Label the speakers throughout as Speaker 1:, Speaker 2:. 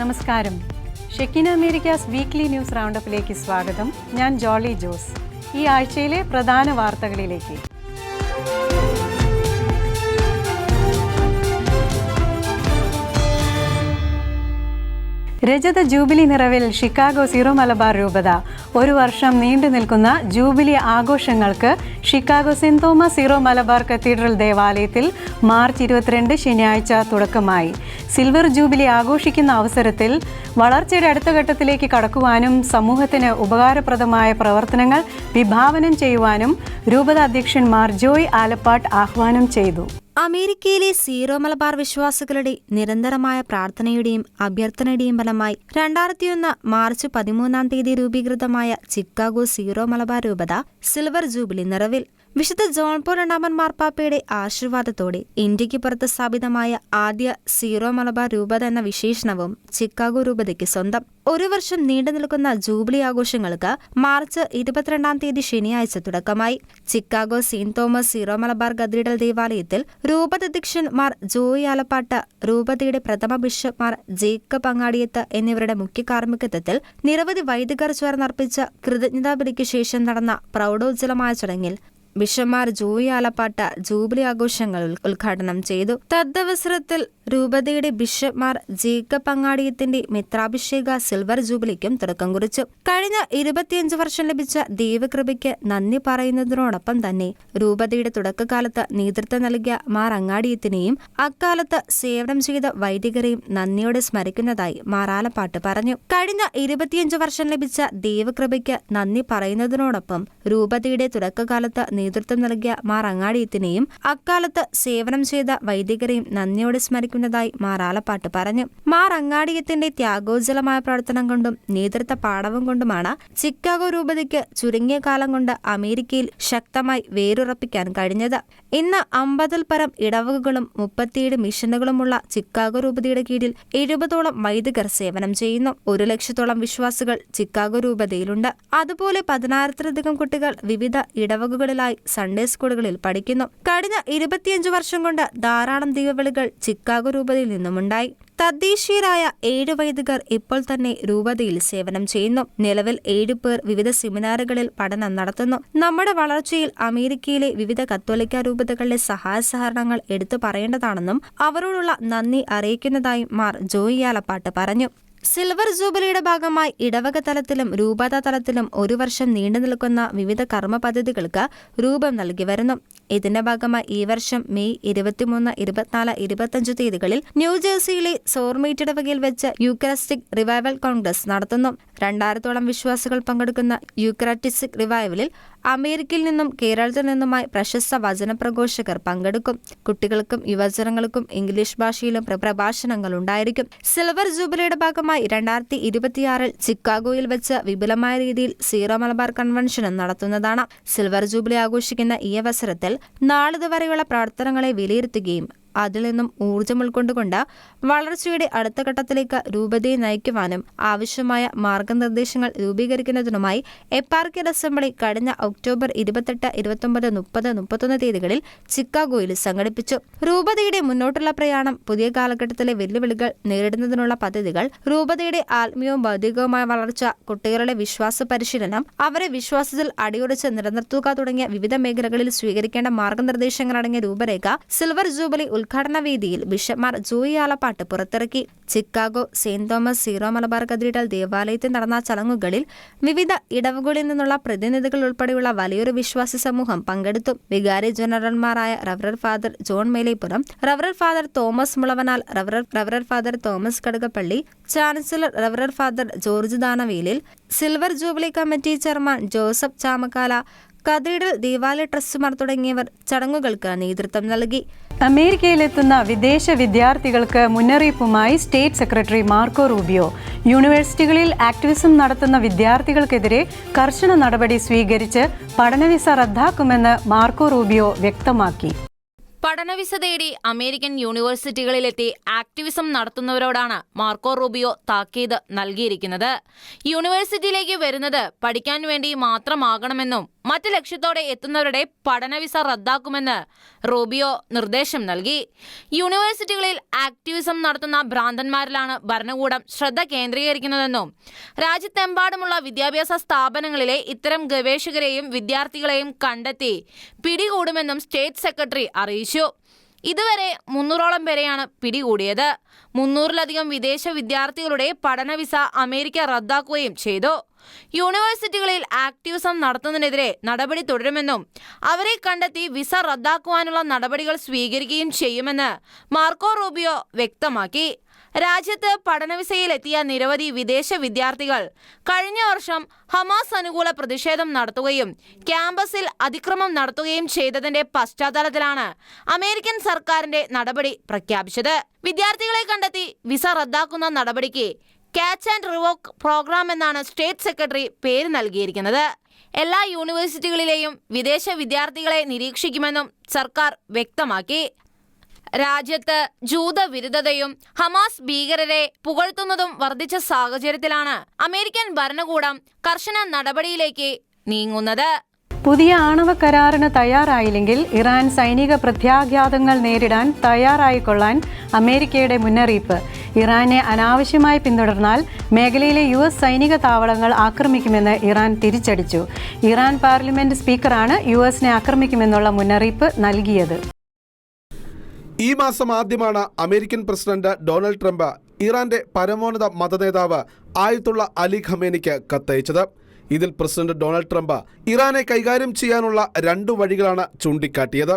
Speaker 1: നമസ്കാരം. Shekinah America's weekly news റൗണ്ടപ്പിലേക്ക് സ്വാഗതം. ഞാൻ ജോളി ജോസ്. ഈ ആഴ്ചയിലെ പ്രധാന വാർത്തകളിലേക്ക്. രജത ജൂബിലി നിറവിൽ ഷിക്കാഗോ സീറോ മലബാർ രൂപത ഒരു വർഷം നീണ്ടു നിൽക്കുന്ന ജൂബിലി ആഘോഷങ്ങൾക്ക് Chicago saint Thomas Syro Malabar cathedral ദേവാലയത്തിൽ മാർച്ച് 22 ശനിയാഴ്ച തുടക്കമായി. സിൽവർ ജൂബിലി ആഘോഷിക്കുന്ന അവസരത്തിൽ വളർച്ചയുടെ അടുത്ത ഘട്ടത്തിലേക്ക് കടക്കുവാനും സമൂഹത്തിന് ഉപകാരപ്രദമായ പ്രവർത്തനങ്ങൾ വിഭാവനം ചെയ്യുവാനും രൂപത അധ്യക്ഷൻ മാർ ജോയ് ആലപ്പാട്ട് ആഹ്വാനം ചെയ്തു.
Speaker 2: അമേരിക്കയിലെ സീറോ മലബാർ വിശ്വാസികളുടെ നിരന്തരമായ പ്രാർത്ഥനയുടെയും അഭ്യർത്ഥനയുടെയും ഫലമായി 2001 മാർച്ച് 13 രൂപീകൃതമായ ചിക്കാഗോ സീറോ മലബാർ രൂപത സിൽവർ ജൂബിലി നിറവിൽ. വിശുദ്ധ ജോൺ പോൾ രണ്ടാമൻ മാർപ്പാപ്പയുടെ ആശീർവാദത്തോടെ ഇന്ത്യക്ക് പുറത്ത് സ്ഥാപിതമായ ആദ്യ സീറോ മലബാർ രൂപത എന്ന വിശേഷണവും ചിക്കാഗോ രൂപതയ്ക്ക് സ്വന്തം. ഒരു വർഷം നീണ്ടു നിൽക്കുന്ന ജൂബിലി ആഘോഷങ്ങൾക്ക് മാർച്ച് 22 ശനിയാഴ്ച തുടക്കമായി. Chicago saint Thomas Syro Malabar cathedral ദേവാലയത്തിൽ രൂപതാധ്യക്ഷൻ മാർ ജോയ് ആലപ്പാട്ട്, രൂപതയുടെ പ്രഥമ ബിഷപ്പ് മാർ ജേക്കബ് അങ്ങാടിയത്ത് എന്നിവരുടെ മുഖ്യ കാർമ്മികത്വത്തിൽ നിരവധി വൈദികർ ചേർന്നർപ്പിച്ച കൃതജ്ഞതാബലിക്ക് ശേഷം നടന്ന പ്രൗഢോജ്വലമായ ചടങ്ങിൽ ബിഷപ്പ്മാർ ജോയ് ആലപ്പാട്ട് ജൂബിലി ആഘോഷങ്ങൾ ഉദ്ഘാടനം ചെയ്തു. തദ്വസരത്തിൽ രൂപതയുടെ ബിഷപ്പ്മാർ ജേക്കബ് അങ്ങാടിയത്തിന്റെ മിത്രാഭിഷേക സിൽവർ ജൂബിലിക്കും തുടക്കം കുറിച്ചു. കഴിഞ്ഞ 25 വർഷം ലഭിച്ച ദൈവകൃപയ്ക്ക് നന്ദി പറയുന്നതിനോടൊപ്പം തന്നെ രൂപതയുടെ തുടക്കകാലത്ത് നേതൃത്വം നൽകിയ മാർ അങ്ങാടിയത്തിനെയും അക്കാലത്ത് സേവനം ചെയ്ത വൈദികരെയും നന്ദിയോടെ സ്മരിക്കുന്നതായി മാർ ആലപ്പാട്ട് പറഞ്ഞു. കഴിഞ്ഞ 25 വർഷം ലഭിച്ച ദൈവകൃപയ്ക്ക് നന്ദി പറയുന്നതിനോടൊപ്പം രൂപതയുടെ തുടക്കകാലത്ത് നേതൃത്വം നൽകിയ മാർ അങ്ങാടിയത്തിനെയും അക്കാലത്ത് സേവനം ചെയ്ത വൈദികരെയും നന്ദിയോടെ സ്മരിക്കുന്നതായി മാർ ആലപ്പാട്ട് പറഞ്ഞു. മാർ അങ്ങാടിയത്തിന്റെ ത്യാഗോജ്വലമായ പ്രവർത്തനം കൊണ്ടും നേതൃത്വ പാഠവും കൊണ്ടുമാണ് ചിക്കാഗോ രൂപതയ്ക്ക് ചുരുങ്ങിയ കാലം കൊണ്ട് അമേരിക്കയിൽ ശക്തമായി വേരുറപ്പിക്കാൻ കഴിഞ്ഞത്. ഇന്ന് 50-ൽ പരം ഇടവകകളും 37 മിഷനുകളുമുള്ള ചിക്കാഗോ രൂപതയുടെ കീഴിൽ 70ഓളം വൈദികർ സേവനം ചെയ്യുന്നു. 1 ലക്ഷത്തോളം വിശ്വാസികൾ ചിക്കാഗോ രൂപതയിലുണ്ട്. അതുപോലെ 10,000-ലധികം കുട്ടികൾ വിവിധ ഇടവകകളിലായി സൺഡേ സ്കൂളുകളിൽ പഠിക്കുന്നു. കഴിഞ്ഞ 25 വർഷം കൊണ്ട് ധാരാളം ദൈവവിളികൾ ചിക്കാഗോ രൂപതയിൽ നിന്നുമുണ്ടായി. തദ്ദേശീയരായ 7 വൈദികർ ഇപ്പോൾ തന്നെ രൂപതയിൽ സേവനം ചെയ്യുന്നു. നിലവിൽ 7 പേർ വിവിധ സെമിനാറുകളിൽ പഠനം നടത്തുന്നു. നമ്മുടെ വളർച്ചയിൽ അമേരിക്കയിലെ വിവിധ കത്തോലിക്ക രൂപതകളിലെ സഹായ സഹകരണങ്ങൾ എടുത്തു പറയേണ്ടതാണെന്നും അവരോടുള്ള നന്ദി അറിയിക്കുന്നതായും മാർ ജോയ് ആലപ്പാട്ട് പറഞ്ഞു. സിൽവർ ജൂബിലിയുടെ ഭാഗമായി ഇടവക തലത്തിലും രൂപതാ തലത്തിലും 1 വർഷം നീണ്ടു നിൽക്കുന്ന വിവിധ കർമ്മ പദ്ധതികൾക്ക് രൂപം നൽകി വരുന്നു. ഇതിന്റെ ഭാഗമായി ഈ വർഷം മെയ് 23, 24, 25 തീയതികളിൽ ന്യൂജേഴ്സിയിലെ സോർമേറ്റ് ഇടവകയിൽ വെച്ച് യൂക്കറിസ്റ്റിക് റിവൈവൽ കോൺഗ്രസ് നടത്തുന്നു. 2000-ഓളം വിശ്വാസികൾ പങ്കെടുക്കുന്ന യൂക്കറിസ്റ്റിക് റിവൈവലിൽ അമേരിക്കയിൽ നിന്നും കേരളത്തിൽ നിന്നുമായി പ്രശസ്ത വചനപ്രഘോഷകർ പങ്കെടുക്കും. കുട്ടികൾക്കും യുവജനങ്ങൾക്കും ഇംഗ്ലീഷ് ഭാഷയിലും പ്രഭാഷണങ്ങൾ ഉണ്ടായിരിക്കും. സിൽവർ ജൂബിലിയുടെ ഭാഗമായി 2026-ൽ ചിക്കാഗോയിൽ വെച്ച് വിപുലമായ രീതിയിൽ സീറോ മലബാർ കൺവെൻഷനും നടത്തുന്നതാണ്. സിൽവർ ജൂബിലി ആഘോഷിക്കുന്ന ഈ അവസരത്തിൽ നാളിതുവരെയുള്ള പ്രവർത്തനങ്ങളെ വിലയിരുത്തുകയും അതിൽ നിന്നും ഊർജ്ജം ഉൾക്കൊണ്ടുകൊണ്ട് വളർച്ചയുടെ അടുത്ത ഘട്ടത്തിലേക്ക് രൂപതയെ നയിക്കുവാനും ആവശ്യമായ മാർഗനിർദ്ദേശങ്ങൾ രൂപീകരിക്കുന്നതിനുമായി എപ്പാർക്കിയൽ അസംബ്ലി കഴിഞ്ഞ ഒക്ടോബർ 28, 29, 30, 31 തീയതികളിൽ ചിക്കാഗോയിൽ സംഘടിപ്പിച്ചു. രൂപതയുടെ മുന്നോട്ടുള്ള പ്രയാണം, പുതിയ കാലഘട്ടത്തിലെ വെല്ലുവിളികൾ നേരിടുന്നതിനുള്ള പദ്ധതികൾ, രൂപതയുടെ ആത്മീയവും ഭൗതികവുമായ വളർച്ച, കുട്ടികളുടെ വിശ്വാസ പരിശീലനം, അവരെ വിശ്വാസത്തിൽ അടിയുറച്ച് നിലനിർത്തുക തുടങ്ങിയ വിവിധ മേഖലകളിൽ സ്വീകരിക്കേണ്ട മാർഗനിർദ്ദേശങ്ങളടങ്ങിയ രൂപരേഖ സിൽവർ ജൂബിലി ഉദ്ഘാടന വേദിയിൽ ബിഷപ്പ്മാർ ജോയ് ആലപ്പാട്ട് പുറത്തിറക്കി. Chicago saint Thomas Syro Malabar cathedral ദേവാലയത്തിൽ നടന്ന ചടങ്ങുകളിൽ വിവിധ ഇടവകളിൽ നിന്നുള്ള പ്രതിനിധികൾ ഉൾപ്പെടെയുള്ള വലിയൊരു വിശ്വാസി സമൂഹം പങ്കെടുത്തു. വികാരി ജനറൽമാരായ റവറർ ഫാദർ ജോൺ മേലേപ്പുറം, റവറർ ഫാദർ തോമസ് മുളവനാൽ, റവറർ ഫാദർ തോമസ് കടുകപ്പള്ളി, ചാൻസലർ റവറർ father George Danavelil, silver jubilee committee chairman Joseph Chamakkala, cathedral ദേവാലയ ട്രസ്റ്റുമാർ തുടങ്ങിയവർ ചടങ്ങുകൾക്ക് നേതൃത്വം നൽകി.
Speaker 1: അമേരിക്കയിലെത്തുന്ന വിദേശ വിദ്യാർത്ഥികൾക്ക് മുന്നറിയിപ്പുമായി സ്റ്റേറ്റ് സെക്രട്ടറി മാർക്കോ റൂബിയോ യൂണിവേഴ്സിറ്റികളിൽ ആക്ടിവിസം നടത്തുന്ന വിദ്യാർത്ഥികൾക്കെതിരെ കർശന നടപടി സ്വീകരിച്ച് പഠനവിസ റദ്ദാക്കുമെന്ന് മാർക്കോ റൂബിയോ വ്യക്തമാക്കി.
Speaker 3: പഠനവിസ തേടി അമേരിക്കൻ യൂണിവേഴ്സിറ്റികളിലെത്തി ആക്ടിവിസം നടത്തുന്നവരോടാണ് മാർക്കോ റൂബിയോ താക്കീത് നൽകിയിരിക്കുന്നത്. യൂണിവേഴ്സിറ്റിയിലേക്ക് വരുന്നത് പഠിക്കാൻ വേണ്ടി മാത്രമാകണമെന്നും മറ്റ് ലക്ഷ്യത്തോടെ എത്തുന്നവരുടെ പഠന വിസ റദ്ദാക്കുമെന്ന് റൂബിയോ നിർദ്ദേശം നൽകി. യൂണിവേഴ്സിറ്റികളിൽ ആക്ടിവിസം നടത്തുന്ന ഭ്രാന്തന്മാരിലാണ് ഭരണകൂടം ശ്രദ്ധ കേന്ദ്രീകരിക്കുന്നതെന്നും രാജ്യത്തെമ്പാടുമുള്ള വിദ്യാഭ്യാസ സ്ഥാപനങ്ങളിലെ ഇത്തരം ഗവേഷകരെയും വിദ്യാർത്ഥികളെയും കണ്ടെത്തി പിടികൂടുമെന്നും സ്റ്റേറ്റ് സെക്രട്ടറി അറിയിച്ചു. ഇതുവരെ 300ഓളം പേരെയാണ് പിടികൂടിയത്. 300-ലധികം വിദേശ വിദ്യാർത്ഥികളുടെ പഠന വിസ അമേരിക്ക റദ്ദാക്കുകയും ചെയ്തു. യൂണിവേഴ്സിറ്റികളിൽ ആക്ടിവിസം നടത്തുന്നതിനെതിരെ നടപടി തുടരുമെന്നും അവരെ കണ്ടെത്തി വിസ റദ്ദാക്കുവാനുള്ള നടപടികൾ സ്വീകരിക്കുകയും ചെയ്യുമെന്ന് മാർക്കോ റൂബിയോ വ്യക്തമാക്കി. രാജ്യത്ത് പഠനവിസയിലെത്തിയ നിരവധി വിദേശ വിദ്യാർത്ഥികൾ കഴിഞ്ഞ വർഷം ഹമാസ് അനുകൂല പ്രതിഷേധം നടത്തുകയും ക്യാമ്പസിൽ അതിക്രമം നടത്തുകയും ചെയ്തതിന്റെ പശ്ചാത്തലത്തിലാണ് അമേരിക്കൻ സർക്കാരിന്റെ നടപടി പ്രഖ്യാപിച്ചത്. വിദ്യാർത്ഥികളെ കണ്ടെത്തി വിസ റദ്ദാക്കുന്ന നടപടിക്ക് ക്യാച്ച് ആൻഡ് റിവോക്ക് പ്രോഗ്രാം എന്നാണ് സ്റ്റേറ്റ് സെക്രട്ടറി പേര് നൽകിയിരിക്കുന്നത്. എല്ലാ യൂണിവേഴ്സിറ്റികളിലെയും വിദേശ വിദ്യാർത്ഥികളെ നിരീക്ഷിക്കുമെന്നും സർക്കാർ വ്യക്തമാക്കി. രാജ്യത്ത് ജൂതവിരുദ്ധതയും ഹമാസ് ഭീകരരെ പുകഴ്ത്തുന്നതും വർദ്ധിച്ച സാഹചര്യത്തിലാണ് അമേരിക്കൻ ഭരണകൂടം കർശന നടപടിയിലേക്ക് നീങ്ങുന്നത്.
Speaker 1: പുതിയ ആണവ കരാറിന് തയ്യാറായില്ലെങ്കിൽ ഇറാൻ സൈനിക പ്രത്യാഘാതങ്ങൾ നേരിടാൻ തയ്യാറായിക്കൊള്ളാൻ അമേരിക്കയുടെ മുന്നറിയിപ്പ്. ഇറാനെ അനാവശ്യമായി പിന്തുടർന്നാൽ മേഖലയിലെ US സൈനിക താവളങ്ങൾ ആക്രമിക്കുമെന്ന് ഇറാൻ തിരിച്ചടിച്ചു. ഇറാൻ പാർലമെന്റ് സ്പീക്കറാണ് US ആക്രമിക്കുമെന്നുള്ള മുന്നറിയിപ്പ് നൽകിയത്.
Speaker 4: ഈ മാസം ആദ്യമാണ് അമേരിക്കൻ പ്രസിഡന്റ് ഡൊണാൾഡ് ട്രംപ് ഇറാന്റെ പരമോന്നത മതനേതാവ് ആയത്തുള്ള അലി ഖമേനിക്ക് കത്തയച്ചത്. ഇതിൽ പ്രസിഡന്റ് ഡൊണാൾഡ് ട്രംപ് ഇറാനെ കൈകാര്യം ചെയ്യാനുള്ള 2 വഴികളാണ് ചൂണ്ടിക്കാട്ടിയത്.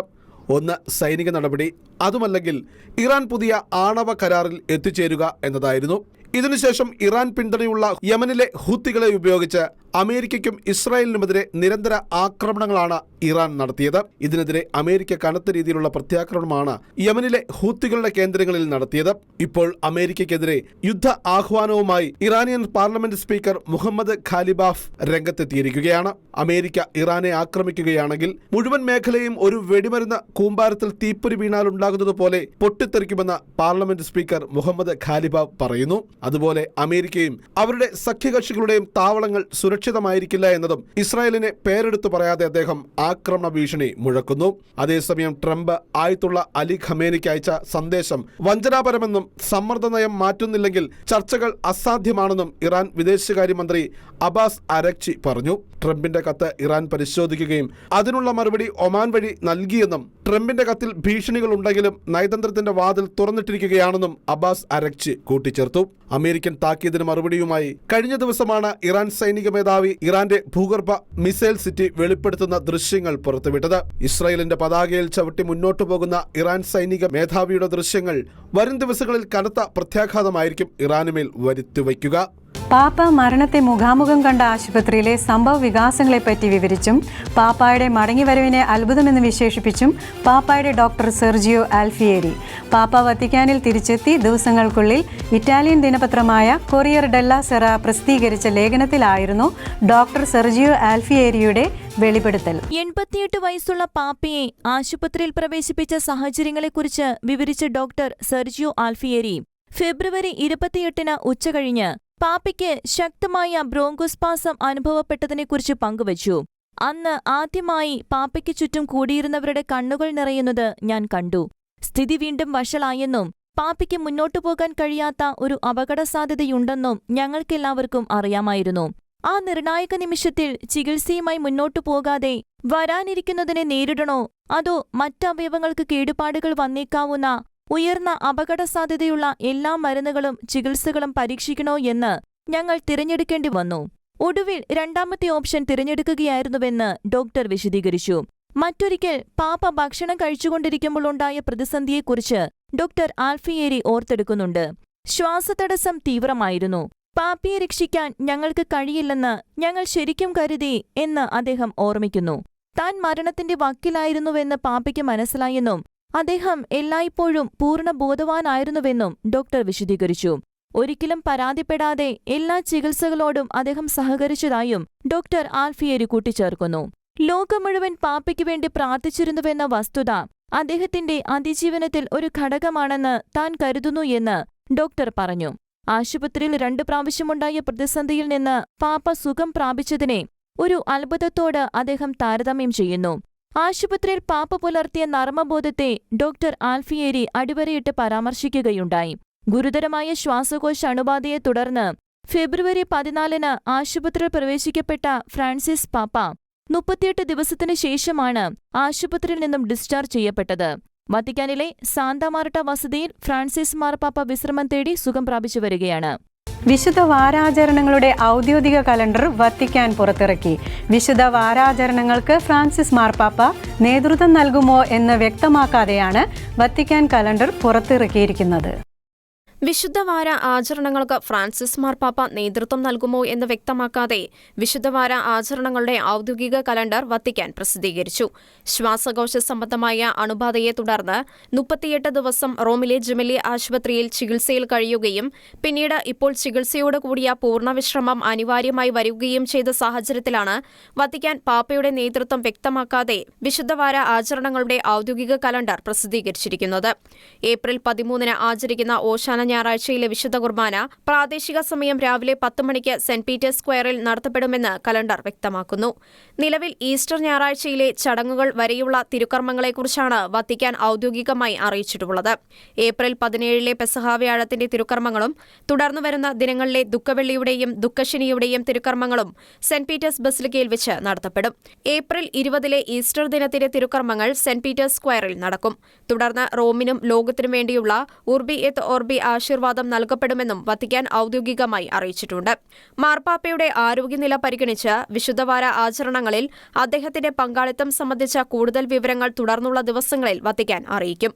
Speaker 4: ഒന്ന്, സൈനിക നടപടി, അതുമല്ലെങ്കിൽ ഇറാൻ പുതിയ ആണവ കരാറിൽ എത്തിച്ചേരുക എന്നതായിരുന്നു. ഇതിനുശേഷം ഇറാൻ പിന്തുണയുള്ള യമനിലെ ഹൂത്തികളെ ഉപയോഗിച്ച് അമേരിക്കയ്ക്കും ഇസ്രായേലിനുമെതിരെ നിരന്തര ആക്രമണങ്ങളാണ് ഇറാൻ നടത്തിയത്. ഇതിനെതിരെ അമേരിക്ക കനത്ത രീതിയിലുള്ള പ്രത്യാക്രമണമാണ് യമനിലെ ഹൂത്തികളുടെ കേന്ദ്രങ്ങളിൽ നടത്തിയത്. ഇപ്പോൾ അമേരിക്കയ്ക്കെതിരെ യുദ്ധ ആഹ്വാനവുമായി Iranian parliament speaker Mohammad Ghalibaf രംഗത്തെത്തിയിരിക്കുകയാണ്. അമേരിക്ക ഇറാനെ ആക്രമിക്കുകയാണെങ്കിൽ മുഴുവൻ മേഖലയും ഒരു വെടിമരുന്ന് കൂമ്പാരത്തിൽ തീപ്പൊരി വീണാലുണ്ടാകുന്നത് പോലെ പൊട്ടിത്തെറിക്കുമെന്ന് പാർലമെന്റ് സ്പീക്കർ മുഹമ്മദ് ഖാലിബാഫ് പറയുന്നു. അതുപോലെ അമേരിക്കയും അവരുടെ സഖ്യകക്ഷികളുടെയും താവളങ്ങൾ സുരക്ഷിതമായിരിക്കില്ല എന്നതും ഇസ്രായേലിനെ പേരെടുത്തു പറയാതെ അദ്ദേഹം ആക്രമണ ഭീഷണി മുഴക്കുന്നു. അതേസമയം ട്രംപ് ആയത്തുള്ള അലി ഖമേനിക്ക് അയച്ച സന്ദേശം വഞ്ചനാപരമെന്നും സമ്മർദ്ദ നയം മാറ്റുന്നില്ലെങ്കിൽ ചർച്ചകൾ അസാധ്യമാണെന്നും ഇറാൻ വിദേശകാര്യമന്ത്രി അബ്ബാസ് അരക്ചി പറഞ്ഞു. ട്രംപിന്റെ കത്ത് ഇറാൻ പരിശോധിക്കുകയും അതിനുള്ള മറുപടി ഒമാൻ വഴി നൽകിയെന്നും ട്രംപിന്റെ കത്തിൽ ഭീഷണികൾ ഉണ്ടെങ്കിലും നയതന്ത്രത്തിന്റെ വാതിൽ തുറന്നിട്ടിരിക്കുകയാണെന്നും അബ്ബാസ് അരക്ചി കൂട്ടിച്ചേർത്തു. അമേരിക്കൻ താക്കീതിന് മറുപടിയുമായി കഴിഞ്ഞ ദിവസമാണ് ഇറാൻ സൈനിക മേധാവി ഇറാന്റെ ഭൂഗർഭ മിസൈൽ സിറ്റി വെളിപ്പെടുത്തുന്ന ദൃശ്യങ്ങൾ പുറത്തുവിട്ടത്. ഇസ്രായേലിന്റെ പതാകയിൽ ചവിട്ടി മുന്നോട്ടു പോകുന്ന ഇറാൻ സൈനിക മേധാവിയുടെ ദൃശ്യങ്ങൾ വരും ദിവസങ്ങളിൽ കനത്ത പ്രത്യാഘാതമായിരിക്കും ഇറാനുമേൽ വരുത്തിവയ്ക്കുക.
Speaker 1: പാപ്പ മരണത്തെ മുഖാമുഖം കണ്ട ആശുപത്രിയിലെ സംഭവ വികാസങ്ങളെപ്പറ്റി വിവരിച്ചും പാപ്പായുടെ മടങ്ങിവരവിനെ അത്ഭുതമെന്ന് വിശേഷിപ്പിച്ചും പാപ്പായുടെ ഡോക്ടർ സെർജിയോ ആൽഫിയേരി. പാപ്പ വത്തിക്കാനിൽ തിരിച്ചെത്തി ദിവസങ്ങൾക്കുള്ളിൽ ഇറ്റാലിയൻ ദിനപത്രമായ കൊറിയർ ഡെല്ല സെറ പ്രസിദ്ധീകരിച്ച ലേഖനത്തിലായിരുന്നു ഡോക്ടർ സെർജിയോ ആൽഫിയേരിയുടെ വെളിപ്പെടുത്തൽ.
Speaker 5: 88 വയസ്സുള്ള പാപ്പയെ ആശുപത്രിയിൽ പ്രവേശിപ്പിച്ച സാഹചര്യങ്ങളെക്കുറിച്ച് വിവരിച്ച ഡോക്ടർ സെർജിയോ ആൽഫിയേരി ഫെബ്രുവരി 28 ഉച്ചകഴിഞ്ഞ് പാപ്പയ്ക്ക് ശക്തമായ ബ്രോങ്കോസ്പാസം അനുഭവപ്പെട്ടതിനെക്കുറിച്ച് പങ്കുവച്ചു. അന്ന് ആദ്യമായി പാപ്പയ്ക്ക് ചുറ്റും കൂടിയിരുന്നവരുടെ കണ്ണുകൾ നിറയുന്നത് ഞാൻ കണ്ടു. സ്ഥിതി വീണ്ടും വഷളായെന്നും പാപ്പയ്ക്ക് മുന്നോട്ടു പോകാൻ കഴിയാത്ത ഒരു അപകടസാധ്യതയുണ്ടെന്നും ഞങ്ങൾക്കെല്ലാവർക്കും അറിയാമായിരുന്നു. ആ നിർണായക നിമിഷത്തിൽ ചികിത്സയുമായി മുന്നോട്ടു പോകാതെ വരാനിരിക്കുന്നതിനെ നേരിടണോ അതോ മറ്റവയവങ്ങൾക്ക് കേടുപാടുകൾ വന്നേക്കാവുന്ന ഉയർന്ന അപകടസാധ്യതയുള്ള എല്ലാ മരുന്നുകളും ചികിത്സകളും പരീക്ഷിക്കണോ എന്ന് ഞങ്ങൾ തിരഞ്ഞെടുക്കേണ്ടി വന്നു. ഒടുവിൽ 2ാമത്തെ ഓപ്ഷൻ തിരഞ്ഞെടുക്കുകയായിരുന്നുവെന്ന് ഡോക്ടർ വിശദീകരിച്ചു. മറ്റൊരിക്കൽ പാപ്പ ഭക്ഷണം കഴിച്ചുകൊണ്ടിരിക്കുമ്പോൾ ഉണ്ടായ പ്രതിസന്ധിയെക്കുറിച്ച് ഡോക്ടർ ആൽഫിയേരി ഓർത്തെടുക്കുന്നുണ്ട്. ശ്വാസതടസ്സം തീവ്രമായിരുന്നു. പാപ്പയെ രക്ഷിക്കാൻ ഞങ്ങൾക്ക് കഴിയില്ലെന്ന് ഞങ്ങൾ ശരിക്കും കരുതി എന്ന് അദ്ദേഹം ഓർമ്മിക്കുന്നു. താൻ മരണത്തിന്റെ വക്കിലായിരുന്നുവെന്ന് പാപ്പയ്ക്ക് മനസ്സിലായെന്നും അദ്ദേഹം എല്ലായ്പ്പോഴും പൂർണ്ണ ബോധവാനായിരുന്നുവെന്നും ഡോക്ടർ വിശദീകരിച്ചു. ഒരിക്കലും പരാതിപ്പെടാതെ എല്ലാ ചികിത്സകളോടും അദ്ദേഹം സഹകരിച്ചതായും ഡോക്ടർ ആൽഫിയേരി കൂട്ടിച്ചേർക്കുന്നു. ലോകം മുഴുവൻ പാപ്പയ്ക്ക് വേണ്ടി പ്രാർത്ഥിച്ചിരുന്നുവെന്ന വസ്തുത അദ്ദേഹത്തിന്റെ അതിജീവനത്തിൽ ഒരു ഘടകമാണെന്ന് താൻ കരുതുന്നു എന്ന് ഡോക്ടർ പറഞ്ഞു. ആശുപത്രിയിൽ 2 പ്രാവശ്യമുണ്ടായ പ്രതിസന്ധിയിൽ നിന്ന് പാപ്പ സുഖം പ്രാപിച്ചതിനെ ഒരു അത്ഭുതത്തോട് അദ്ദേഹം താരതമ്യം ചെയ്യുന്നു. ആശുപത്രിയിൽ പാപ്പ പുലർത്തിയ നർമ്മബോധത്തെ ഡോക്ടർ ആൽഫിയേരി അടിവരയിട്ട് പരാമർശിക്കുകയുണ്ടായി. ഗുരുതരമായ ശ്വാസകോശ അണുബാധയെ തുടർന്ന് ഫെബ്രുവരി 14 ആശുപത്രിയിൽ പ്രവേശിക്കപ്പെട്ട ഫ്രാൻസിസ് പാപ്പ 38 ദിവസത്തിനു ശേഷമാണ് ആശുപത്രിയിൽ നിന്നും ഡിസ്ചാർജ് ചെയ്യപ്പെട്ടത്. വത്തിക്കാനിലെ സാന്താ മാർട്ട വസതിയിൽ ഫ്രാൻസിസ് മാർപ്പാപ്പ വിശ്രമം തേടി സുഖം പ്രാപിച്ചു വരികയാണ്.
Speaker 1: വിശുദ്ധ വാരാചരണങ്ങളുടെ ഔദ്യോഗിക കലണ്ടർ വത്തിക്കാൻ പുറത്തിറക്കി. വിശുദ്ധ വാരാചരണങ്ങൾക്ക് ഫ്രാൻസിസ് മാർപ്പാപ്പ നേതൃത്വം നൽകുമോ എന്ന് വ്യക്തമാക്കാതെയാണ് വത്തിക്കാൻ കലണ്ടർ പുറത്തിറക്കിയിരിക്കുന്നത്.
Speaker 6: വിശുദ്ധവാര ആചരണങ്ങൾക്ക് ഫ്രാൻസിസ് മാർപ്പാപ്പ നേതൃത്വം നൽകുമോ എന്ന് വ്യക്തമാക്കാതെ വിശുദ്ധവാര ആചരണങ്ങളുടെ ഔദ്യോഗിക കലണ്ടർ വത്തിക്കാൻ പ്രസിദ്ധീകരിച്ചു. ശ്വാസകോശ സംബന്ധമായ അണുബാധയെ തുടർന്ന് 38 ദിവസം റോമിലെ ജെമിലി ആശുപത്രിയിൽ ചികിത്സയിൽ കഴിയുകയും പിന്നീട് ഇപ്പോൾ ചികിത്സയോട് കൂടിയ പൂർണ്ണവിശ്രമം അനിവാര്യമായി വരികയും ചെയ്ത സാഹചര്യത്തിലാണ് വത്തിക്കാൻ പാപ്പയുടെ നേതൃത്വം വ്യക്തമാക്കാതെ വിശുദ്ധവാര ആചരണങ്ങളുടെ ഔദ്യോഗിക കലണ്ടർ പ്രസിദ്ധീകരിച്ചിരിക്കുന്നത്. ഏപ്രിൽ 13 ആചരിക്കുന്ന ഓശാന ഞായറാഴ്ചയിലെ വിശുദ്ധ കുർബാന പ്രാദേശിക സമയം രാവിലെ 10 മണിക്ക് സെന്റ് പീറ്റേഴ്സ് സ്ക്വയറിൽ നടത്തപ്പെടുമെന്ന് കലണ്ടർ വ്യക്തമാക്കുന്നു. നിലവിൽ ഈസ്റ്റർ ഞായറാഴ്ചയിലെ ചടങ്ങുകൾ വരെയുള്ള തിരുക്കർമ്മങ്ങളെക്കുറിച്ചാണ് വത്തിക്കാൻ ഔദ്യോഗികമായി അറിയിച്ചിട്ടുള്ളത്. ഏപ്രിൽ 17 പെസഹ വ്യാഴത്തിന്റെ തിരുക്കർമ്മങ്ങളും തുടർന്നു വരുന്ന ദിനങ്ങളിലെ ദുഃഖവെള്ളിയുടെയും ദുഃഖശനിയുടെയും തിരുക്കർമ്മങ്ങളും സെന്റ് പീറ്റേഴ്സ് ബസിലിക്കയിൽ വെച്ച് നടത്തപ്പെടും. ഏപ്രിൽ 20 ഈസ്റ്റർ ദിനത്തിന്റെ തിരുക്കർമ്മങ്ങൾ സെന്റ് പീറ്റേഴ്സ് സ്ക്വയറിൽ നടക്കും. തുടർന്ന് റോമിനും ലോകത്തിനും വേണ്ടിയുള്ള ഉർബി എത്ത് ഓർബി ആശീർവാദം നൽകപ്പെടുമെന്നും വത്തിക്കാൻ ഔദ്യോഗികമായി അറിയിച്ചിട്ടുണ്ട്. മാർപ്പാപ്പയുടെ ആരോഗ്യനില പരിഗണിച്ച് വിശുദ്ധവാര ആചരണങ്ങളിൽ അദ്ദേഹത്തിന്റെ പങ്കാളിത്തം സംബന്ധിച്ച കൂടുതൽ വിവരങ്ങൾ തുടർന്നുള്ള ദിവസങ്ങളിൽ വത്തിക്കാൻ അറിയിക്കും.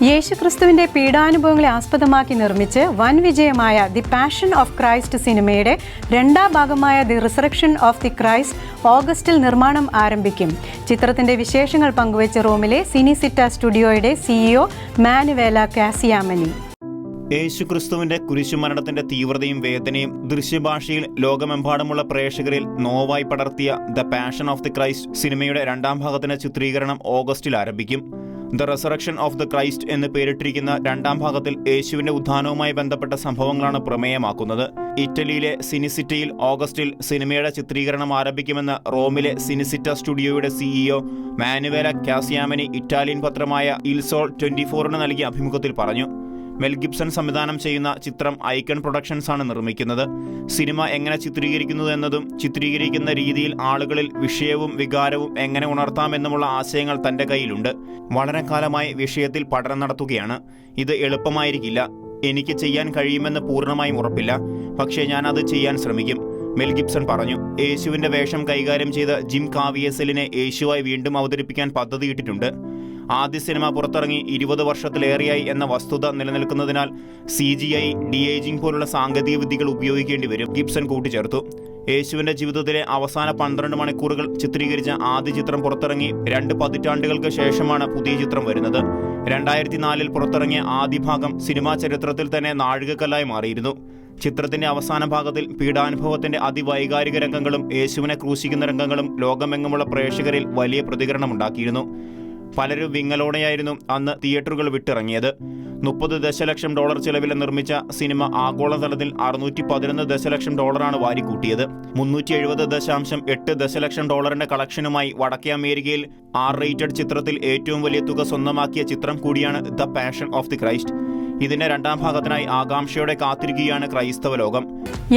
Speaker 1: യേശുക്രിസ്തുവിന്റെ പീഡാനുഭവങ്ങളെ ആസ്പദമാക്കി നിർമ്മിച്ച് വൻ വിജയമായ ദി പാഷൻ ഓഫ് ക്രൈസ്റ്റ് സിനിമയുടെ 2ാം ഭാഗമായ the resurrection of the Christ ഓഗസ്റ്റിൽ നിർമ്മാണം ആരംഭിക്കും. ചിത്രത്തിന്റെ വിശേഷങ്ങൾ പങ്കുവച്ച് റോമിലെ സിനിസിറ്റ സ്റ്റുഡിയോയുടെ സിഇഒ മാനുവേല കാസിയാമനി.
Speaker 7: യേശുക്രിസ്തുവിന്റെ കുരിശുമരണത്തിന്റെ തീവ്രതയും വേദനയും ദൃശ്യഭാഷയിൽ ലോകമെമ്പാടുമുള്ള പ്രേക്ഷകരിൽ നോവായി പടർത്തിയ the passion of the Christ സിനിമയുടെ 2ാം ഭാഗത്തിന്റെ ചിത്രീകരണം ഓഗസ്റ്റിൽ ആരംഭിക്കും. The resurrection of the Christ എന്ന് പേരിട്ടിരിക്കുന്ന 2ാം ഭാഗത്തിൽ യേശുവിന്റെ ഉത്ഥാനവുമായി ബന്ധപ്പെട്ട സംഭവങ്ങളാണ് പ്രമേയമാക്കുന്നത്. ഇറ്റലിയിലെ സിനിസിറ്റയിൽ ഓഗസ്റ്റിൽ സിനിമയുടെ ചിത്രീകരണം ആരംഭിക്കുമെന്ന് റോമിലെ സിനിസിറ്റ സ്റ്റുഡിയോയുടെ സിഇഒ മാനുവേല കാസിയാമനി ഇറ്റാലിയൻ പത്രമായ ഇൽ സോൾ 24 നൽകിയ അഭിമുഖത്തിൽ പറഞ്ഞു. മെൽ ഗിബ്സൺ സംവിധാനം ചെയ്യുന്ന ചിത്രം ഐക്കൺ പ്രൊഡക്ഷൻസ് ആണ് നിർമ്മിക്കുന്നത്. സിനിമ എങ്ങനെ ചിത്രീകരിക്കുന്നത് എന്നതും ചിത്രീകരിക്കുന്ന രീതിയിൽ ആളുകളിൽ വിഷയവും വികാരവും എങ്ങനെ ഉണർത്താമെന്നുമുള്ള ആശയങ്ങൾ തൻ്റെ കയ്യിലുണ്ട്. വളരെ കാലമായി വിഷയത്തിൽ പഠനം നടത്തുകയാണ്. ഇത് എളുപ്പമായിരിക്കില്ല. എനിക്ക് ചെയ്യാൻ കഴിയുമെന്ന് പൂർണ്ണമായും ഉറപ്പില്ല. പക്ഷേ ഞാൻ അത് ചെയ്യാൻ ശ്രമിക്കും, മെൽ ഗിബ്സൺ പറഞ്ഞു. യേശുവിൻ്റെ വേഷം കൈകാര്യം ചെയ്ത ജിം കാവിയസലിനെ യേശുവായി വീണ്ടും അവതരിപ്പിക്കാൻ പദ്ധതിയിട്ടിട്ടുണ്ട്. ആദ്യ സിനിമ പുറത്തിറങ്ങി 20 വർഷത്തിലേറെയായി എന്ന വസ്തുത നിലനിൽക്കുന്നതിനാൽ CGI, DAging പോലുള്ള സാങ്കേതിക വിദ്യകൾ ഉപയോഗിക്കേണ്ടി വരും, ഗിബ്സൺ കൂട്ടിച്ചേർത്തു. യേശുവിൻ്റെ ജീവിതത്തിലെ അവസാന 12 മണിക്കൂറുകൾ ചിത്രീകരിച്ച ആദ്യ ചിത്രം പുറത്തിറങ്ങി 2 പതിറ്റാണ്ടുകൾക്ക് ശേഷമാണ് പുതിയ ചിത്രം വരുന്നത്. 2004 പുറത്തിറങ്ങിയ ആദ്യ ഭാഗം സിനിമാ ചരിത്രത്തിൽ തന്നെ നാഴികക്കല്ലായി മാറിയിരുന്നു. ചിത്രത്തിന്റെ അവസാന ഭാഗത്തിൽ പീഡാനുഭവത്തിന്റെ അതിവൈകാരിക രംഗങ്ങളും യേശുവിനെ ക്രൂശിക്കുന്ന രംഗങ്ങളും ലോകമെങ്ങുമുള്ള പ്രേക്ഷകരിൽ വലിയ പ്രതികരണമുണ്ടാക്കിയിരുന്നു. പലരും വിങ്ങലോടെയായിരുന്നു അന്ന് തിയേറ്ററുകൾ വിട്ടിറങ്ങിയത്. $30 ദശലക്ഷം ചിലവിൽ നിർമ്മിച്ച സിനിമ ആഗോളതലത്തിൽ $611 ദശലക്ഷം വാരിക്കൂട്ടിയത്. $370.8 ദശലക്ഷം കളക്ഷനുമായി വടക്കേ അമേരിക്കയിൽ R-റേറ്റഡ് ചിത്രത്തിൽ ഏറ്റവും വലിയ തുക സ്വന്തമാക്കിയ ചിത്രം കൂടിയാണ് the passion of the Christ. ഇതിന്റെ 2ാം ഭാഗത്തിനായി ആകാംക്ഷയോടെ കാത്തിരിക്കുകയാണ് ക്രൈസ്തവ ലോകം.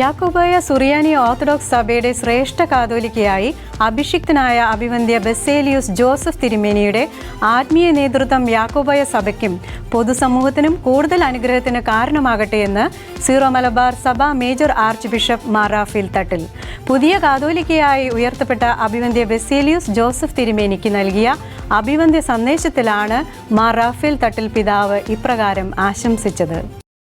Speaker 1: യാക്കോബായ സുറിയാനി ഓർത്തഡോക്സ് സഭയുടെ ശ്രേഷ്ഠ കാതോലിക്കയായി അഭിഷിക്തനായ അഭിവന്ദ്യ ബസേലിയൂസ് ജോസഫ് തിരുമേനിയുടെ ആത്മീയ നേതൃത്വം യാക്കോബായ സഭയ്ക്കും പൊതുസമൂഹത്തിനും കൂടുതൽ അനുഗ്രഹത്തിന് കാരണമാകട്ടെ എന്ന് സീറോ മലബാർ സഭ major archbishop Mar Raphael Thattil. പുതിയ കാതോലിക്കയായി ഉയർത്തപ്പെട്ട അഭിവന്ദ്യ ബസേലിയൂസ് ജോസഫ് തിരുമേനിക്ക് നൽകിയ അഭിവന്ദ്യ സന്ദേശത്തിലാണ് മാർ റാഫേൽ തട്ടിൽ പിതാവ് ഇപ്രകാരം ആശംസിച്ചത്.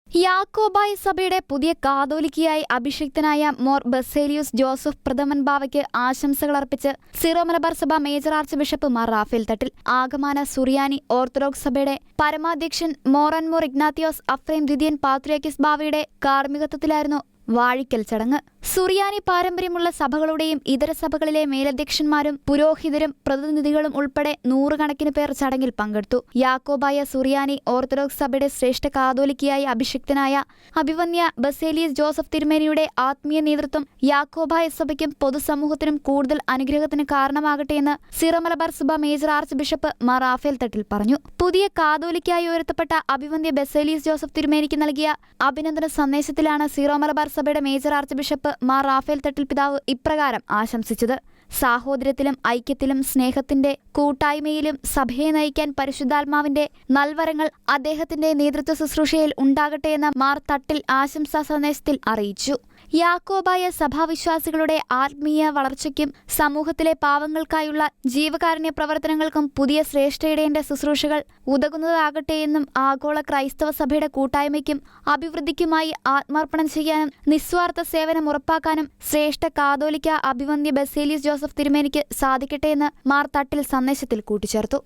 Speaker 8: യാക്കോബായ സഭയുടെ പുതിയ കാതോലിക്കയായി അഭിഷിക്തനായ മോർ ബസേലിയൂസ് ജോസഫ് പ്രഥമൻ ബാവയ്ക്ക് ആശംസകൾ അർപ്പിച്ച് സീറോ മലബാർ സഭ major archbishop Mar Raphael Thattil. ആഗമാന സുറിയാനി ഓർത്തഡോക്സ് സഭയുടെ പരമാധ്യക്ഷൻ മോർ ഇഗ്നാത്തിയോസ് അഫ്രേം ദ്വിതീയൻ പാത്രിയാർക്കീസ് ബാവയുടെ കാർമ്മികത്വത്തിലായിരുന്നു വാഴിക്കൽ ചടങ്ങ്. സുറിയാനി പാരമ്പര്യമുള്ള സഭകളുടെയും ഇതര സഭകളിലെ മേലധ്യക്ഷന്മാരും പുരോഹിതരും പ്രതിനിധികളും ഉൾപ്പെടെ നൂറുകണക്കിന് പേർ ചടങ്ങിൽ പങ്കെടുത്തു. യാക്കോബായ സുറിയാനി ഓർത്തഡോക്സ് സഭയുടെ ശ്രേഷ്ഠ കാതോലിക്കയായി അഭിഷിക്തനായ അഭിവന്യ ബസേലിയസ് ജോസഫ് തിരുമേനിയുടെ ആത്മീയ നേതൃത്വം യാക്കോബായ സഭയ്ക്കും പൊതുസമൂഹത്തിനും കൂടുതൽ അനുഗ്രഹത്തിന് കാരണമാകട്ടെയെന്ന് സീറോ മലബാർ സഭ major archbishop Mar Raphael Thattil പറഞ്ഞു. പുതിയ കാതോലിക്കായി ഉയർത്തപ്പെട്ട അഭിവന്യ ബസേലിയസ് ജോസഫ് തിരുമേനിക്ക് നൽകിയ അഭിനന്ദന സന്ദേശത്തിലാണ് സീറോ മലബാർ സഭയുടെ major archbishop Mar Raphael Thattil പിതാവ് ഇപ്രകാരം ആശംസിച്ചത്. സാഹോദര്യത്തിലും ഐക്യത്തിലും സ്നേഹത്തിന്റെ കൂട്ടായ്മയിലും സഭയെ നയിക്കാൻ പരിശുദ്ധാത്മാവിന്റെ നൽവരങ്ങൾ അദ്ദേഹത്തിന്റെ നേതൃത്വ ശുശ്രൂഷയിൽ ഉണ്ടാകട്ടെയെന്ന് മാർ തട്ടിൽ ആശംസാ സന്ദേശത്തിൽ അറിയിച്ചു. യാക്കോബായ സഭാവിശ്വാസികളുടെ ആത്മീയ വളർച്ചയ്ക്കും സമൂഹത്തിലെ പാവങ്ങൾക്കായുള്ള ജീവകാരുണ്യ പ്രവർത്തനങ്ങൾക്കും പുതിയ ശ്രേഷ്ഠയിടേണ്ട ശുശ്രൂഷകൾ ഉതകുന്നതാകട്ടെയെന്നും ആഗോള ക്രൈസ്തവ സഭയുടെ കൂട്ടായ്മയ്ക്കും അഭിവൃദ്ധിക്കുമായി ആത്മാർപ്പണം ചെയ്യാനും നിസ്വാർത്ഥ സേവനം ഉറപ്പാക്കാനും ശ്രേഷ്ഠ കാതോലിക്ക അഭിവന്യ ബസേലിയസ് ജോസഫ് തിരുമേനിക്ക് സാധിക്കട്ടെയെന്ന് മാർ തട്ടിൽ സന്ദേശത്തിൽ കൂട്ടിച്ചേർത്തു.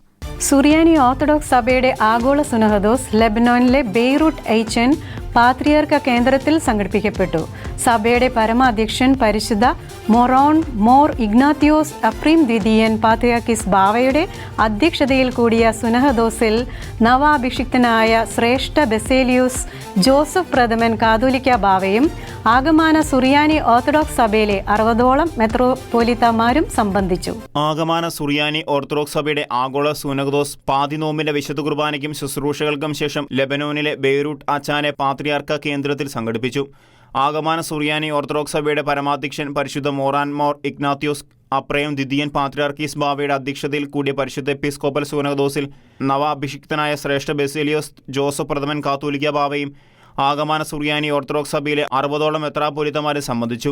Speaker 1: സുറിയാനി ഓർത്തഡോക്സ് സഭയുടെ ആഗോള സുനഹദോസ് ലെബനോനിലെ ബെയ്റൂട്ട് എയ്ച്ചൻ പാത്രിയർക്ക കേന്ദ്രത്തിൽ സംഘടിപ്പിക്കപ്പെട്ടു. സഭയുടെ പരമാധ്യക്ഷൻ പരിശുദ്ധ മോർ ഇഗ്നാത്തിയോസ് അപ്രീം ദ്വിതീയൻ പാത്രിയാർക്കീസ് ബാവയുടെ അധ്യക്ഷതയിൽ കൂടിയ സുനഹദോസിൽ നവാഭിഷിക്തനായ ശ്രേഷ്ഠ ബസേലിയൂസ് ജോസഫ് പ്രഥമൻ കാതോലിക്ക ബാവയും ആഗമാന സുറിയാനി ഓർത്തഡോക്സ് സഭയിലെ 60ഓളം മെത്രോപൊലിത്തമാരും സംബന്ധിച്ചു.
Speaker 7: ആഗമാന സുറിയാനി ഓർത്തഡോക്സ് സഭയുടെ ആഗോള സുനഹദോസ് പാതിനോമ്പിന്റെ വിശുദ്ധ കുർബാനയ്ക്കും ശുശ്രൂഷകൾക്കും ശേഷം ലെബനോനിലെ ബെയ്റൂട്ട് അച്ചാനെ പാത്രിയാർക്ക കേന്ദ്രത്തിൽ സംഘടിപ്പിച്ചു. ആഗമാന സുറിയാനി ഓർത്തഡോക്സ് സഭയുടെ പരമാധ്യക്ഷൻ പരിശുദ്ധ മോർ ഇഗ്നാത്തിയോസ് അപ്രയം ദ്വിതീയൻ പാത്രിയാർക്കീസ് ബാവയുടെ അധ്യക്ഷതയിൽ കൂടിയ പരിശുദ്ധ എപ്പിസ്കോപ്പൽ സുനഹദോസിൽ നവാഭിഷിക്തനായ ശ്രേഷ്ഠ ബസേലിയോസ് ജോസഫ് പ്രഥമൻ കാത്തോലിക്ക ബാവയും ആഗമാന സുറിയാനി ഓർത്തഡോക്സ് സഭയിലെ 60ഓളം മെത്രാപ്പൊലീത്തമാരെ സംബന്ധിച്ചു.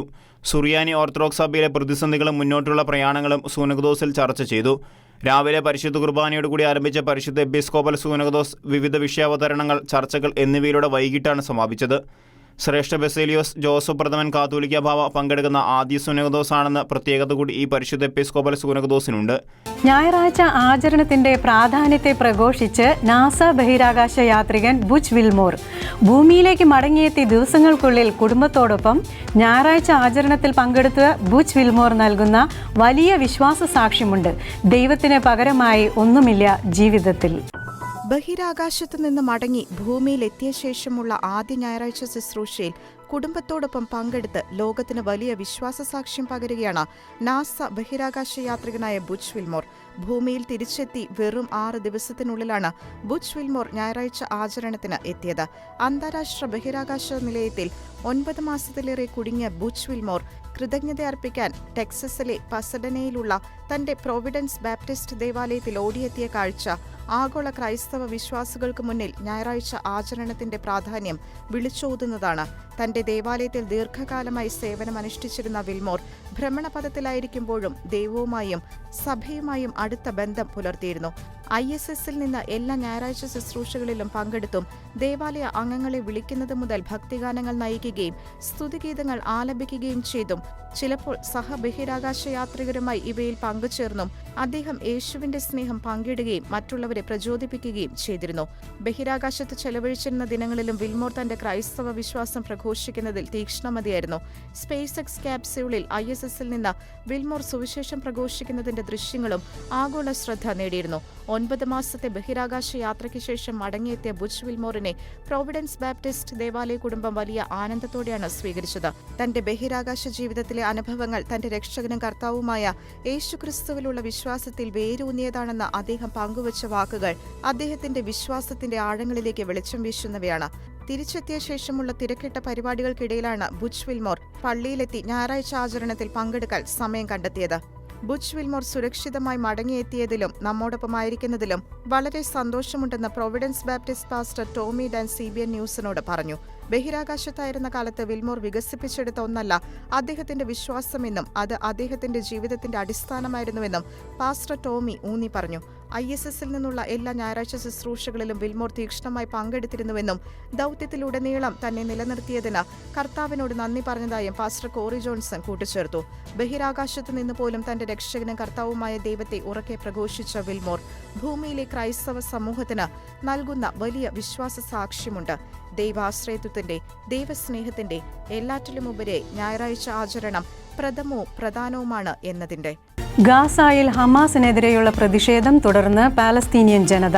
Speaker 7: സുറിയാനി ഓർത്തഡോക്സ് സഭയിലെ പ്രതിസന്ധികളും മുന്നോട്ടുള്ള പ്രയാണങ്ങളും സുനഹദോസിൽ ചർച്ച ചെയ്തു. രാവിലെ പരിശുദ്ധ കുർബാനയോടുകൂടി ആരംഭിച്ച പരിശുദ്ധ എപ്പിസ്കോപ്പൽ സുനഹദോസ് വിവിധ വിഷയാവതരണങ്ങൾ, ചർച്ചകൾ എന്നിവയിലൂടെ വൈകിട്ടാണ് സമാപിച്ചത്. ശ്രേഷ്ഠ ബസേലിയോസ് ജോസഫ് പ്രഥമൻ കാതോലിക്ക ബാവ പങ്കെടുക്കുന്ന ആദ്യ സുനഹദോസ് ആണെന്ന പ്രത്യേകത കൂടി ഈ പരിശുദ്ധ എപ്പിസ്കോപ്പൽ സുനഹദോസിനുണ്ട്.
Speaker 1: ഞായറാഴ്ച ആചരണത്തിന്റെ പ്രാധാന്യത്തെ പ്രഘോഷിച്ച് നാസ ബഹിരാകാശ യാത്രികൻ ബുച്ച് വിൽമോർ ഭൂമിയിലേക്ക് മടങ്ങിയെത്തിയ ദിവസങ്ങൾക്കുള്ളിൽ കുടുംബത്തോടൊപ്പം ഞായറാഴ്ച ആചരണത്തിൽ പങ്കെടുത്ത ബുച്ച് വിൽമോർ നൽകുന്ന വലിയ വിശ്വാസ സാക്ഷ്യമുണ്ട്. ദൈവത്തിന് പകരമായി ഒന്നുമില്ല ജീവിതത്തിൽ.
Speaker 9: ബഹിരാകാശത്തു നിന്ന് മടങ്ങി ഭൂമിയിലെത്തിയ ശേഷമുള്ള ആദ്യ ഞായറാഴ്ച ശുശ്രൂഷയിൽ കുടുംബത്തോടൊപ്പം പങ്കെടുത്ത് ലോകത്തിന് വലിയ വിശ്വാസ സാക്ഷ്യം പകരുകയാണ് നാസ ബഹിരാകാശ യാത്രികനായ ബുച്ച് വിൽമോർ. ഭൂമിയിൽ തിരിച്ചെത്തി വെറും 6 ദിവസത്തിനുള്ളിലാണ് ബുച്ച് വിൽമോർ ഞായറാഴ്ച ആചരണത്തിന് എത്തിയത്. അന്താരാഷ്ട്ര ബഹിരാകാശ നിലയത്തിൽ 9 മാസത്തിലേറെ കുടുങ്ങിയ ബുച്ച് വിൽമോർ കൃതജ്ഞത അർപ്പിക്കാൻ ടെക്സസിലെ പസഡനയിലുള്ള തന്റെ പ്രൊവിഡൻസ് ബാപ്റ്റിസ്റ്റ് ദേവാലയത്തിൽ ഓടിയെത്തിയ കാഴ്ച ആഗോള ക്രൈസ്തവ വിശ്വാസികൾക്ക് മുന്നിൽ ഞായറാഴ്ച ആചരണത്തിന്റെ പ്രാധാന്യം വിളിച്ചോതുന്നതാണ്. തന്റെ ദേവാലയത്തിൽ ദീർഘകാലമായി സേവനമനുഷ്ഠിച്ചിരുന്ന വിൽമോർ ഭ്രമണപഥത്തിലായിരിക്കുമ്പോഴും ദൈവവുമായും സഭയുമായും അടുത്ത ബന്ധം പുലർത്തിയിരുന്നു. ISSൽ നിന്ന് എല്ലാ ഞായറാഴ്ച ശുശ്രൂഷകളിലും പങ്കെടുത്തും ദേവാലയ അംഗങ്ങളെ വിളിക്കുന്നത് മുതൽ ഭക്തിഗാനങ്ങൾ നയിക്കുകയും സ്തുതിഗീതങ്ങൾ ആലപിക്കുകയും ചെയ്തും ചിലപ്പോൾ ബഹിരാകാശ യാത്രികരുമായി ഇവയിൽ പങ്കുചേർന്നും അദ്ദേഹം യേശുവിന്റെ സ്നേഹം പങ്കിടുകയും മറ്റുള്ളവരെ പ്രചോദിപ്പിക്കുകയും ചെയ്തിരുന്നു. ബഹിരാകാശത്ത് ചെലവഴിച്ചിരുന്ന ദിനങ്ങളിലും വിൽമോർ തന്റെ ക്രൈസ്തവ വിശ്വാസം പ്രഘോഷിക്കുന്നതിൽ തീക്ഷ്ണമതിയായിരുന്നു. സ്പേസ് എക്സ് ക്യാപ്സ്യൂളിൽ ISSൽ നിന്ന് വിൽമോർ സുവിശേഷം പ്രഘോഷിക്കുന്നതിന്റെ ദൃശ്യങ്ങളും ആഗോള ശ്രദ്ധ നേടിയിരുന്നു. 9 മാസത്തെ ബഹിരാകാശ യാത്രയ്ക്ക് ശേഷം മടങ്ങിയെത്തിയ ബുച്ച് വിൽമോറിനെ പ്രൊവിഡൻസ് ബാപ്റ്റിസ്റ്റ് ദേവാലയ കുടുംബം വലിയ ആനന്ദത്തോടെയാണ് സ്വീകരിച്ചത്. തന്റെ ബഹിരാകാശ ജീവിതത്തിലെ അനുഭവങ്ങൾ തന്റെ രക്ഷകനും കർത്താവുമായ യേശുക്രിസ്തുവിലുള്ള വിശ്വാസത്തിൽ വേരൂന്നിയതാണെന്ന് അദ്ദേഹം പങ്കുവച്ച വാക്കുകൾ അദ്ദേഹത്തിന്റെ വിശ്വാസത്തിന്റെ ആഴങ്ങളിലേക്ക് വെളിച്ചം വീശുന്നവയാണ്. തിരിച്ചെത്തിയ ശേഷമുള്ള തിരക്കിട്ട പരിപാടികൾക്കിടയിലാണ് ബുച്ച് വിൽമോർ പള്ളിയിലെത്തി ഞായറാഴ്ച ആചരണത്തിൽ പങ്കെടുക്കാൻ സമയം കണ്ടെത്തിയത്. ബുച്ച് വിൽമോർ സുരക്ഷിതമായി മടങ്ങിയെത്തിയതിലും നമ്മോടൊപ്പമായിരിക്കുന്നതിലും വളരെ സന്തോഷമുണ്ടെന്ന് providence baptist pastor Tommy Dan CBN ന്യൂസിനോട് പറഞ്ഞു. ബഹിരാകാശത്തായിരുന്ന കാലത്ത് വിൽമോർ വികസിപ്പിച്ചെടുത്ത ഒന്നല്ല അദ്ദേഹത്തിന്റെ വിശ്വാസമെന്നും അത് അദ്ദേഹത്തിന്റെ ജീവിതത്തിന്റെ അടിസ്ഥാനമായിരുന്നുവെന്നും പാസ്റ്റർ ടോമി ഊന്നി പറഞ്ഞു. ISSൽ നിന്നുള്ള എല്ലാ ഞായറാഴ്ച ശുശ്രൂഷകളിലും വിൽമോർ തീക്ഷ്ണമായി പങ്കെടുത്തിരുന്നുവെന്നും ദൗത്യത്തിലുടനീളം തന്നെ നിലനിർത്തിയതിന് കർത്താവിനോട് നന്ദി പറഞ്ഞതായും പാസ്റ്റർ കോറി ജോൺസൺ കൂട്ടിച്ചേർത്തു. ബഹിരാകാശത്ത് നിന്ന് പോലും തന്റെ രക്ഷകനും കർത്താവുമായ ദൈവത്തെ ഉറക്കെ പ്രഘോഷിച്ച വിൽമോർ ഭൂമിയിലെ ക്രൈസ്തവ സമൂഹത്തിന് നൽകുന്ന വലിയ വിശ്വാസ സാക്ഷ്യമുണ്ട്. ദൈവാശ്രയത്വത്തിന്റെ, ദൈവസ്നേഹത്തിന്റെ എല്ലാറ്റിലുമുപരി ഞായറാഴ്ച ആചരണം പ്രഥമവും പ്രധാനവുമാണ് എന്നതിന്റെ.
Speaker 1: ഗാസയിൽ ഹമാസിനെതിരെയുള്ള പ്രതിഷേധം തുടർന്ന് പാലസ്തീനിയൻ ജനത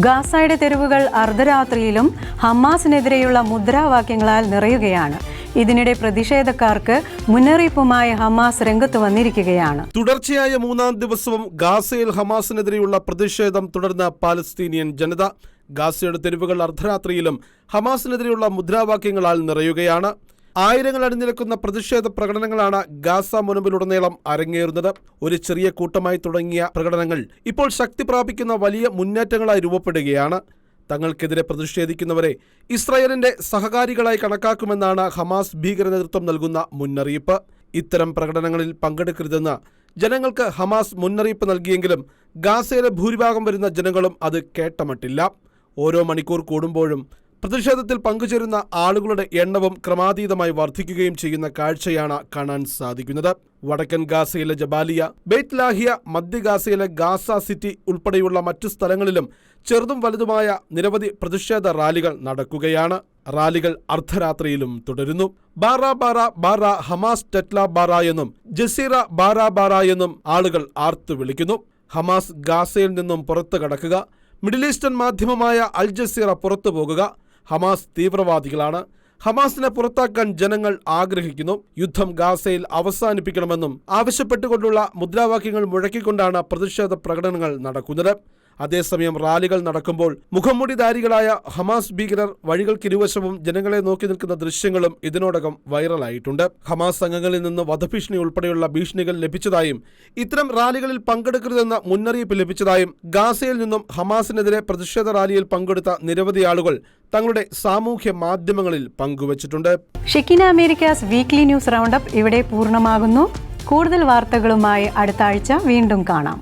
Speaker 1: ഗാസയുടെ തെരുവുകൾ അർദ്ധരാത്രിയിലും ഹമാസിനെതിരെയുള്ള മുദ്രാവാക്യങ്ങളാൽ നിറയുകയാണ്. ഇതിനിടെ പ്രതിഷേധക്കാർക്ക് മുന്നറിയിപ്പുമായി ഹമാസ് രംഗത്ത് വന്നിരിക്കുകയാണ്.
Speaker 4: തുടർച്ചയായ 3-ാം ദിവസവും ഗാസയിൽ ഹമാസിനെതിരെയുള്ള പ്രതിഷേധം തുടർന്ന പാലസ്തീനിയൻ ജനത ഗാസയുടെ തെരുവുകൾ അർദ്ധരാത്രിയിലും ഹമാസിനെതിരെയുള്ള മുദ്രാവാക്യങ്ങളാൽ നിറയുകയാണ്. ആയിരങ്ങൾ അണിനിരക്കുന്ന പ്രതിഷേധ പ്രകടനങ്ങളാണ് ഗാസ മുനമ്പിലുടനീളം അരങ്ങേറുന്നത്. ഒരു ചെറിയ കൂട്ടമായി തുടങ്ങിയ പ്രകടനങ്ങൾ ഇപ്പോൾ ശക്തി പ്രാപിക്കുന്ന വലിയ മുന്നേറ്റങ്ങളായി രൂപപ്പെടുകയാണ്. തങ്ങൾക്കെതിരെ പ്രതിഷേധിക്കുന്നവരെ ഇസ്രായേലിന്റെ സഹകാരികളായി കണക്കാക്കുമെന്നാണ് ഹമാസ് ഭീകര നേതൃത്വം നൽകുന്ന മുന്നറിയിപ്പ്. ഇത്തരം പ്രകടനങ്ങളിൽ പങ്കെടുക്കരുതെന്ന് ജനങ്ങൾക്ക് ഹമാസ് മുന്നറിയിപ്പ് നൽകിയെങ്കിലും ഗാസയിലെ ഭൂരിഭാഗം വരുന്ന ജനങ്ങളും അത് കേട്ടമട്ടില്ല. ഓരോ മണിക്കൂർ കൂടുമ്പോഴും പ്രതിഷേധത്തിൽ പങ്കുചേരുന്ന ആളുകളുടെ എണ്ണവും ക്രമാതീതമായി വർദ്ധിക്കുകയും ചെയ്യുന്ന കാഴ്ചയാണ് കാണാൻ സാധിക്കുന്നത്. വടക്കൻ ഗാസയിലെ ജബാലിയ, ബെയ്റ്റ് ലാഹിയ, മധ്യ ഗാസയിലെ ഗാസ സിറ്റി ഉൾപ്പെടെയുള്ള മറ്റു സ്ഥലങ്ങളിലും ചെറുതും വലുതുമായ നിരവധി പ്രതിഷേധ റാലികൾ നടക്കുകയാണ്. റാലികൾ അർദ്ധരാത്രിയിലും തുടരുന്നു. ബാറ ബാറ ബാറ, ഹമാസ് ടെറ്റ്ല ബാറ എന്നും ജസീറ ബാറ ബാറ എന്നും ആളുകൾ ആർത്തു വിളിക്കുന്നു. ഹമാസ് ഗാസയിൽ നിന്നും പുറത്തു കടക്കുക, മിഡിൽ ഈസ്റ്റേൺ മാധ്യമമായ അൽ ജസീറ പുറത്തു പോകുക, ഹമാസ് തീവ്രവാദികളാണ്, ഹമാസിനെ പുറത്താക്കാൻ ജനങ്ങൾ ആഗ്രഹിക്കുന്നു, യുദ്ധം ഗാസയിൽ അവസാനിപ്പിക്കണമെന്നും ആവശ്യപ്പെട്ടുകൊണ്ടുള്ള മുദ്രാവാക്യങ്ങൾ മുഴക്കിക്കൊണ്ടാണ് പ്രതിഷേധ പ്രകടനങ്ങൾ നടക്കുന്നത്. അതേസമയം റാലികൾ നടക്കുമ്പോൾ മുഖംമൂടിധാരികളായ ഹമാസ് ഭീകരർ വഴികൾക്കിരുവശവും ജനങ്ങളെ നോക്കി നിൽക്കുന്ന ദൃശ്യങ്ങളും ഇതിനോടകം വൈറലായിട്ടുണ്ട്. ഹമാസ് അംഗങ്ങളിൽ നിന്ന് വധഭീഷണി ഉൾപ്പെടെയുള്ള ഭീഷണികൾ ലഭിച്ചതായും ഇത്തരം റാലികളിൽ പങ്കെടുക്കരുതെന്ന മുന്നറിയിപ്പ് ലഭിച്ചതായും ഗാസയിൽ നിന്നും ഹമാസിനെതിരെ പ്രതിഷേധ റാലിയിൽ പങ്കെടുത്ത നിരവധി ആളുകൾ തങ്ങളുടെ സാമൂഹ്യ മാധ്യമങ്ങളിൽ പങ്കുവച്ചിട്ടുണ്ട്.
Speaker 1: Shekinah America's weekly news roundup ഇവിടെ പൂർണ്ണമാകുന്നു. കൂടുതൽ വാർത്തകളുമായി അടുത്ത ആഴ്ച വീണ്ടും കാണാം.